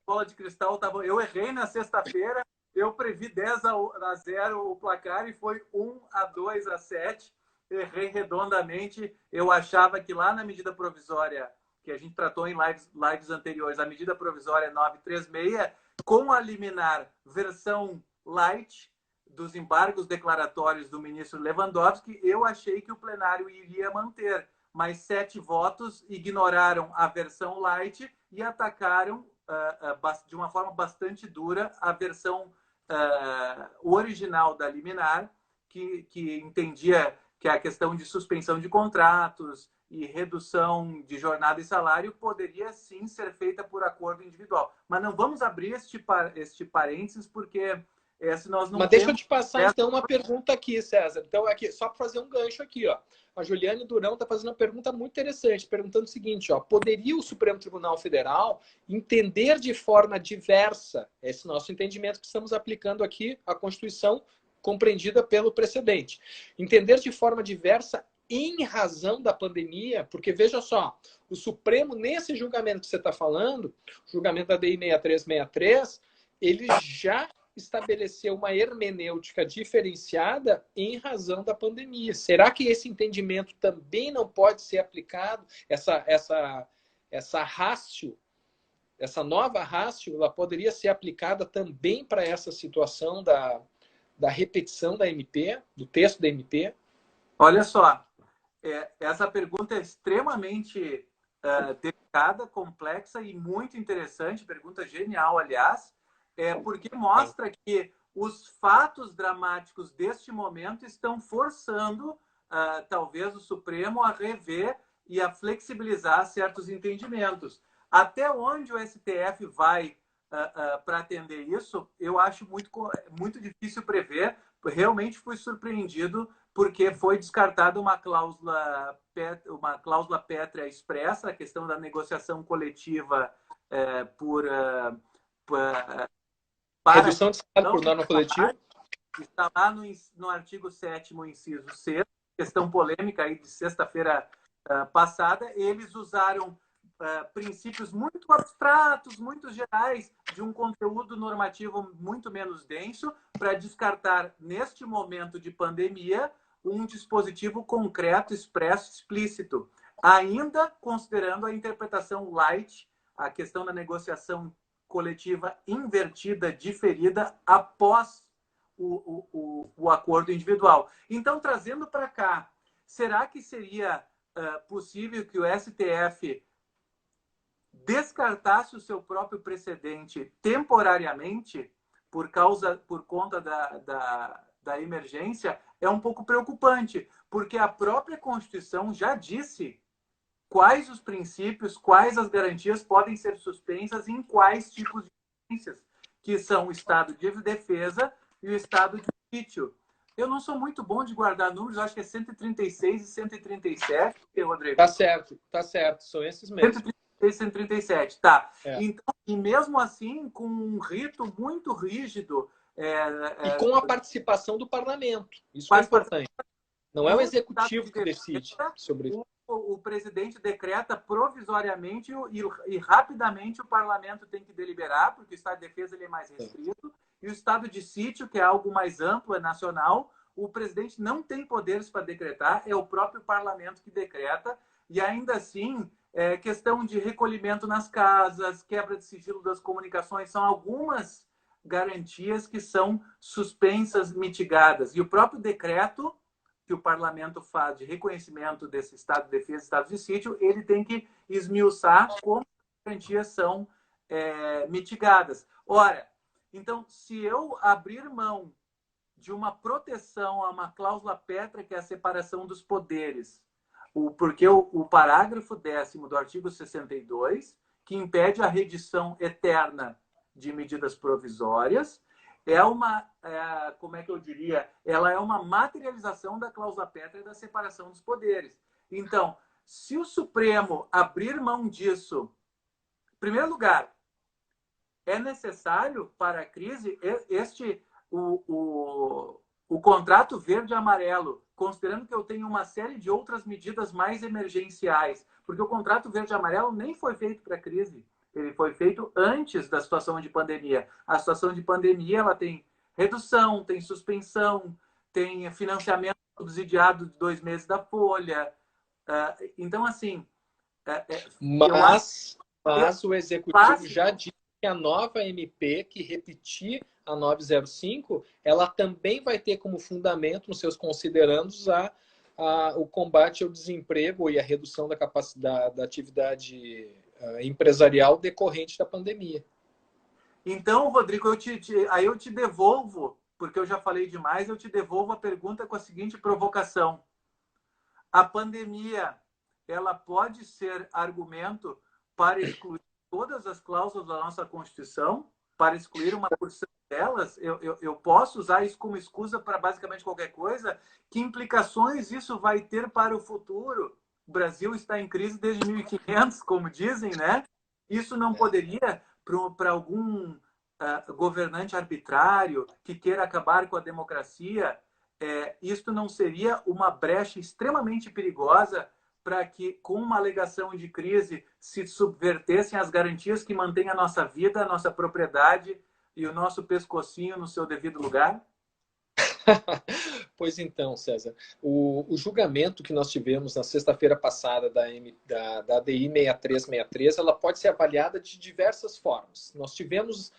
bola de cristal eu errei na sexta-feira, eu previ 10-0 o placar e foi 1-2-7. Errei redondamente. Eu achava que lá na medida provisória, que a gente tratou em lives anteriores, a medida provisória 936, com a liminar versão light dos embargos declaratórios do ministro Lewandowski, eu achei que o plenário iria manter, mas 7 votos ignoraram a versão light e atacaram de uma forma bastante dura a versão original da liminar, que entendia que a questão de suspensão de contratos e redução de jornada e salário poderia sim ser feita por acordo individual. Mas não vamos abrir este parênteses, porque nós não Mas deixa eu te passar então uma pergunta aqui, César. Então, aqui, só para fazer um gancho aqui, ó. A Juliane Durão está fazendo uma pergunta muito interessante, perguntando o seguinte, ó: poderia o Supremo Tribunal Federal entender de forma diversa esse nosso entendimento que estamos aplicando aqui a Constituição compreendida pelo precedente? Entender de forma diversa em razão da pandemia, porque veja só, o Supremo, nesse julgamento que você está falando, julgamento da DI 6363, ele já estabeleceu uma hermenêutica diferenciada em razão da pandemia. Será que esse entendimento também não pode ser aplicado? Essa ratio, essa nova ratio, ela poderia ser aplicada também para essa situação da repetição da MP, do texto da MP? Olha só, essa pergunta é extremamente delicada, complexa e muito interessante, pergunta genial, aliás, porque mostra que os fatos dramáticos deste momento estão forçando, talvez, o Supremo a rever e a flexibilizar certos entendimentos. Até onde o STF vai para atender isso, eu acho muito difícil prever. Realmente fui surpreendido porque foi descartada uma cláusula pétrea expressa, a questão da negociação coletiva redução de salário por norma coletiva. Está lá no artigo 7º, inciso 6º, questão polêmica aí de sexta-feira passada. Eles usaram princípios muito abstratos, muito gerais, de um conteúdo normativo muito menos denso, para descartar, neste momento de pandemia, um dispositivo concreto, expresso, explícito, ainda considerando a interpretação light, a questão da negociação coletiva invertida, diferida, após o acordo individual. Então, trazendo para cá, será que seria possível que o STF descartasse o seu próprio precedente temporariamente por conta da emergência? É um pouco preocupante, porque a própria Constituição já disse quais os princípios, quais as garantias podem ser suspensas em quais tipos de emergências, que são o estado de defesa e o estado de sítio. Eu não sou muito bom de guardar números, acho que é 136 e 137, Rodrigo. Tá certo, são esses mesmos. 136 e 137, tá. Então, e mesmo assim, com um rito muito rígido. E com a participação do parlamento. Isso é importante. Não é o executivo que decide sobre isso. O presidente decreta provisoriamente e rapidamente o parlamento tem que deliberar, porque o estado de defesa ele é mais restrito. E o estado de sítio, que é algo mais amplo, é nacional, o presidente não tem poderes para decretar, é o próprio parlamento que decreta. E ainda assim, questão de recolhimento nas casas, quebra de sigilo das comunicações, são algumas garantias que são suspensas, mitigadas. E o próprio decreto que o parlamento faz de reconhecimento desse estado de defesa, estado de sítio, ele tem que esmiuçar como as garantias são mitigadas. Ora, então, se eu abrir mão de uma proteção a uma cláusula pétrea, que é a separação dos poderes, porque o parágrafo 10º do artigo 62, que impede a redição eterna de medidas provisórias, como é que eu diria? Ela é uma materialização da cláusula pétrea da separação dos poderes. Então, se o Supremo abrir mão disso, em primeiro lugar, é necessário para a crise o contrato verde-amarelo, considerando que eu tenho uma série de outras medidas mais emergenciais, porque o contrato verde-amarelo nem foi feito para a crise, ele foi feito antes da situação de pandemia. A situação de pandemia ela tem redução, tem suspensão, tem financiamento subsidiado de 2 meses da folha. Então, assim, mas o Executivo já disse que a nova MP, que repetir a 905, ela também vai ter como fundamento, nos seus considerandos, o combate ao desemprego e a redução da capacidade da atividade empresarial decorrente da pandemia. Então, Rodrigo, aí eu te devolvo, porque eu já falei demais, eu te devolvo a pergunta com a seguinte provocação. A pandemia, ela pode ser argumento para excluir todas as cláusulas da nossa Constituição, para excluir uma porção delas? Eu posso usar isso como excusa para basicamente qualquer coisa? Que implicações isso vai ter para o futuro? O Brasil está em crise desde 1500, como dizem, né? Isso não poderia, para algum governante arbitrário que queira acabar com a democracia, isto não seria uma brecha extremamente perigosa para que, com uma alegação de crise, se subvertessem as garantias que mantêm a nossa vida, a nossa propriedade e o nosso pescocinho no seu devido lugar? Pois então, César, o julgamento que nós tivemos na sexta-feira passada da ADI 6363, ela pode ser avaliada de diversas formas. Nós tivemos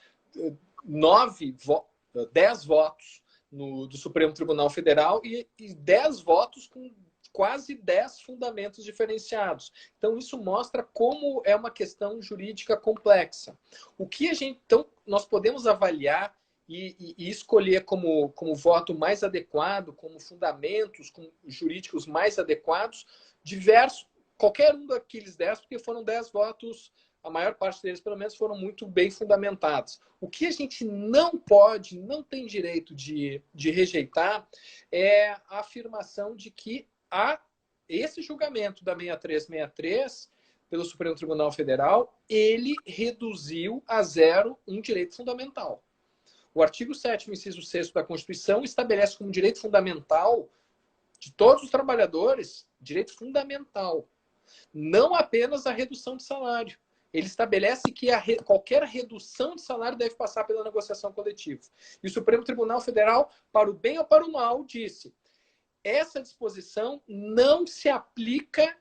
10 votos do Supremo Tribunal Federal e 10 votos com quase 10 fundamentos diferenciados. Então, isso mostra como é uma questão jurídica complexa. O que então, nós podemos avaliar e escolher como voto mais adequado, como fundamentos jurídicos mais adequados, qualquer um daqueles 10, porque foram 10 votos, a maior parte deles, pelo menos, foram muito bem fundamentados. O que a gente não tem direito de rejeitar é a afirmação de que esse julgamento da 6363, pelo Supremo Tribunal Federal, ele reduziu a zero um direito fundamental. O artigo 7º, inciso 6º da Constituição estabelece como direito fundamental de todos os trabalhadores, direito fundamental, não apenas a redução de salário. Ele estabelece que qualquer redução de salário deve passar pela negociação coletiva. E o Supremo Tribunal Federal, para o bem ou para o mal, disse: essa disposição não se aplica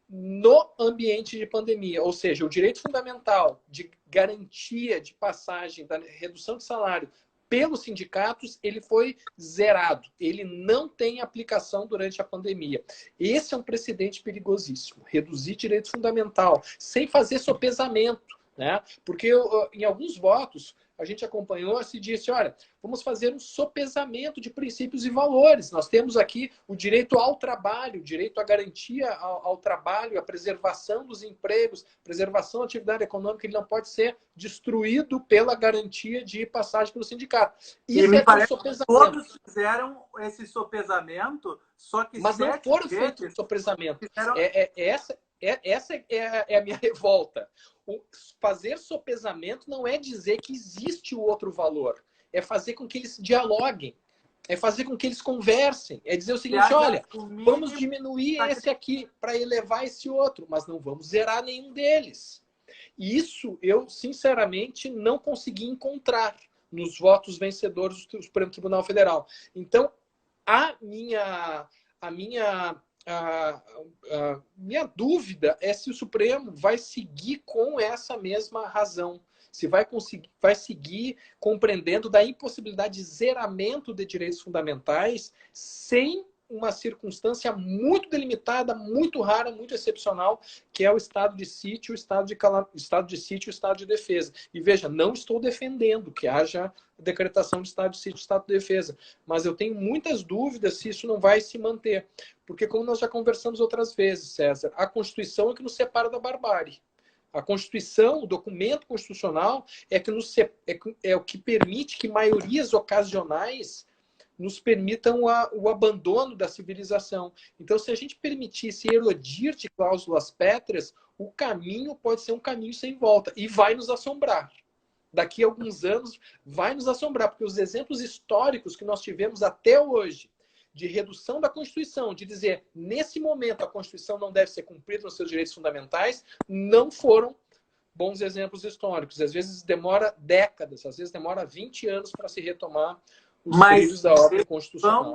no ambiente de pandemia. Ou seja, o direito fundamental de garantia de passagem da redução de salário pelos sindicatos, ele foi zerado. Ele não tem aplicação durante a pandemia. Esse é um precedente perigosíssimo. Reduzir direito fundamental, sem fazer sopesamento, né? Porque em alguns votos, a gente acompanhou, se disse, olha, vamos fazer um sopesamento de princípios e valores. Nós temos aqui o direito ao trabalho, o direito à garantia ao trabalho, a preservação dos empregos, preservação da atividade econômica, ele não pode ser destruído pela garantia de passagem pelo sindicato. Isso me parece que todos fizeram esse sopesamento, só que mas não foram feitos o sopesamento. Fizeram... Essa é a minha revolta. Fazer sopesamento não é dizer que existe o outro valor. É fazer com que eles dialoguem. É fazer com que eles conversem. É dizer o seguinte, olha, vamos diminuir esse aqui para elevar esse outro, mas não vamos zerar nenhum deles. E isso eu, sinceramente, não consegui encontrar nos votos vencedores do Supremo Tribunal Federal. Então, a minha dúvida é se o Supremo vai seguir com essa mesma razão. Se vai seguir compreendendo da impossibilidade de zeramento de direitos fundamentais sem uma circunstância muito delimitada, muito rara, muito excepcional, que é o estado de sítio, o estado de defesa. E veja, não estou defendendo que haja decretação de estado de sítio, estado de defesa, mas eu tenho muitas dúvidas se isso não vai se manter. Porque, como nós já conversamos outras vezes, César, a Constituição é que nos separa da barbárie. A Constituição, o documento constitucional, é o que permite que maiorias ocasionais nos permitam o abandono da civilização. Então, se a gente permitisse erodir de cláusulas pétreas, o caminho pode ser um caminho sem volta e vai nos assombrar. Daqui a alguns anos vai nos assombrar, porque os exemplos históricos que nós tivemos até hoje de redução da Constituição, de dizer, nesse momento a Constituição não deve ser cumprida nos seus direitos fundamentais, não foram bons exemplos históricos. Às vezes demora décadas, às vezes demora 20 anos para se retomar os trilhos da ordem constitucional.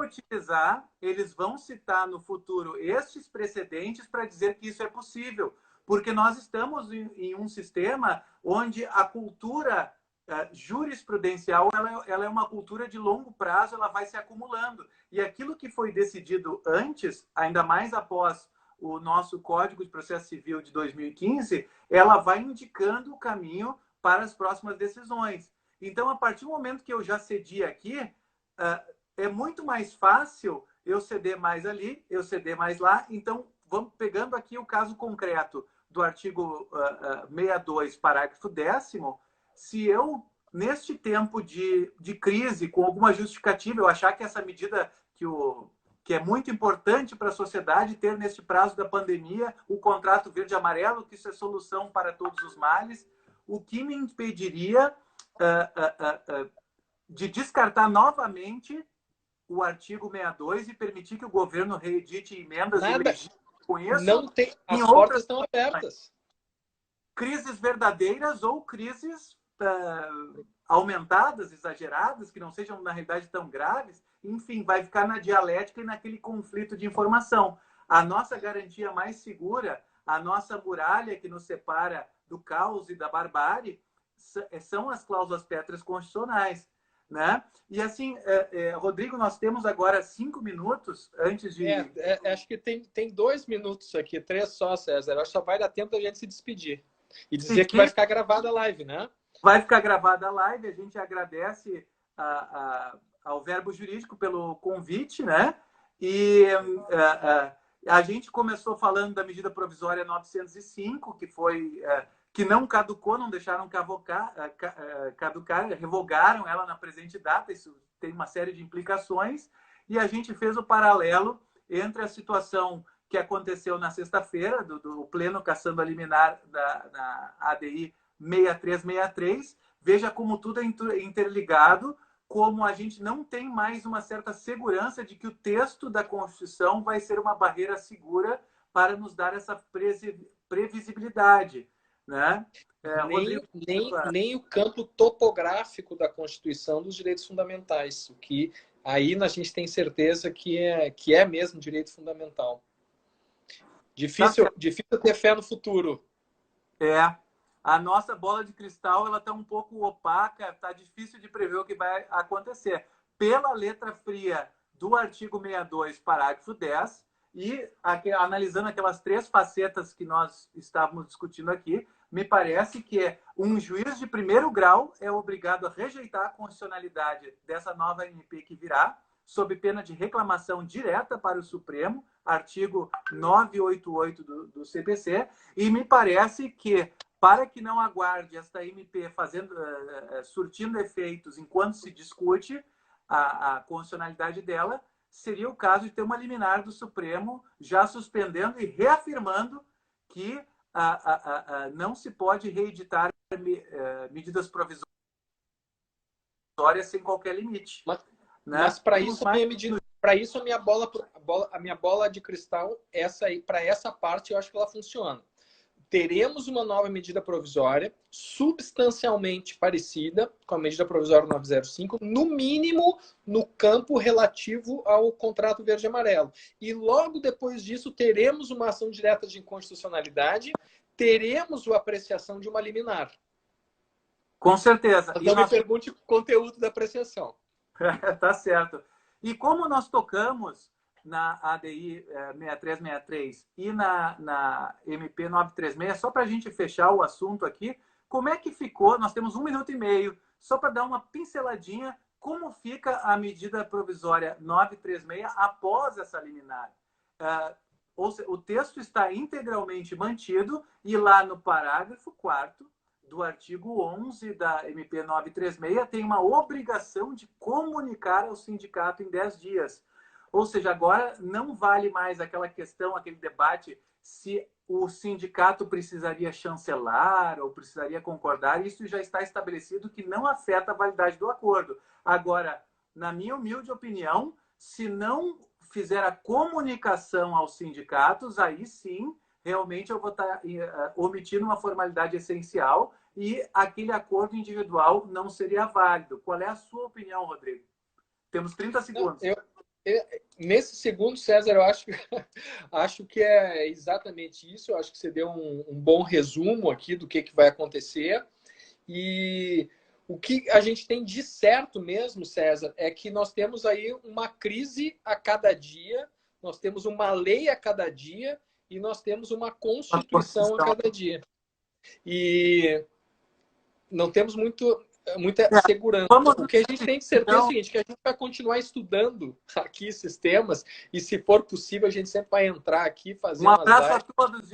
Eles vão citar no futuro estes precedentes para dizer que isso é possível, porque nós estamos em um sistema onde a cultura jurisprudencial ela é uma cultura de longo prazo, ela vai se acumulando. E aquilo que foi decidido antes, ainda mais após o nosso Código de Processo Civil de 2015, ela vai indicando o caminho para as próximas decisões. Então, a partir do momento que eu já cedi aqui, é muito mais fácil eu ceder mais ali, eu ceder mais lá. Então, vamos pegando aqui o caso concreto do artigo 62, parágrafo 10º, se eu, neste tempo de crise, com alguma justificativa, eu achar que essa medida que é muito importante para a sociedade ter neste prazo da pandemia, o contrato verde-amarelo, que isso é solução para todos os males, o que me impediria de descartar novamente o artigo 62 e permitir que o governo reedite emendas ilegítimas com isso? Não tem, as portas estão abertas. Crises verdadeiras ou crises aumentadas, exageradas, que não sejam, na realidade, tão graves. Enfim, vai ficar na dialética e naquele conflito de informação. A nossa garantia mais segura, a nossa muralha que nos separa do caos e da barbárie, são as cláusulas pétreas constitucionais, né? E assim, Rodrigo, nós temos agora 5 minutos antes de... acho que tem 2 minutos aqui, 3 só, César. Acho que só vai dar tempo da gente se despedir. E dizer que vai ficar gravada a live, né? Vai ficar gravada a live. A gente agradece ao Verbo Jurídico pelo convite, né? E a gente começou falando da medida provisória 905, que foi... que não caducou, não deixaram caducar, revogaram ela na presente data, isso tem uma série de implicações, e a gente fez o paralelo entre a situação que aconteceu na sexta-feira, do pleno cassando a liminar da ADI 6363, veja como tudo é interligado, como a gente não tem mais uma certa segurança de que o texto da Constituição vai ser uma barreira segura para nos dar essa previsibilidade. Né? Nem o campo topográfico da Constituição dos direitos fundamentais, o que aí a gente tem certeza que é mesmo direito fundamental. Difícil ter fé no futuro. A nossa bola de cristal ela está um pouco opaca, está difícil de prever o que vai acontecer. Pela letra fria do artigo 62, parágrafo 10, e analisando aquelas 3 facetas que nós estávamos discutindo aqui, me parece que um juiz de primeiro grau é obrigado a rejeitar a constitucionalidade dessa nova MP que virá, sob pena de reclamação direta para o Supremo, artigo 988 do CPC, e me parece que, para que não aguarde esta MP surtindo efeitos enquanto se discute a constitucionalidade dela, seria o caso de ter uma liminar do Supremo já suspendendo e reafirmando que não se pode reeditar medidas provisórias sem qualquer limite. Mas para isso, a minha bola de cristal, para essa parte, eu acho que ela funciona. Teremos uma nova medida provisória substancialmente parecida com a medida provisória 905, no mínimo no campo relativo ao contrato verde-amarelo. E logo depois disso teremos uma ação direta de inconstitucionalidade, teremos a apreciação de uma liminar. Com certeza. Não me pergunte o conteúdo da apreciação. Tá certo. E como nós tocamos na ADI 6363 e na MP 936, só para a gente fechar o assunto aqui, como é que ficou? Nós temos 1 minuto e meio, só para dar uma pinceladinha, como fica a medida provisória 936 após essa liminar? o texto está integralmente mantido e lá no parágrafo 4º do artigo 11 da MP 936 tem uma obrigação de comunicar ao sindicato em 10 dias. Ou seja, agora não vale mais aquela questão, aquele debate se o sindicato precisaria chancelar ou precisaria concordar. Isso já está estabelecido que não afeta a validade do acordo. Agora, na minha humilde opinião, se não fizer a comunicação aos sindicatos, aí sim, realmente eu vou estar omitindo uma formalidade essencial e aquele acordo individual não seria válido. Qual é a sua opinião, Rodrigo? Temos 30 segundos. Nesse segundo, César, eu acho que é exatamente isso. Eu acho que você deu um bom resumo aqui do que vai acontecer. E o que a gente tem de certo mesmo, César, é que nós temos aí uma crise a cada dia, nós temos uma lei a cada dia e nós temos uma Constituição a cada dia. E não temos muita segurança. O que a gente tem de certeza é o seguinte, que a gente vai continuar estudando aqui esses temas e, se for possível, a gente sempre vai entrar aqui, fazer um abraço a todos.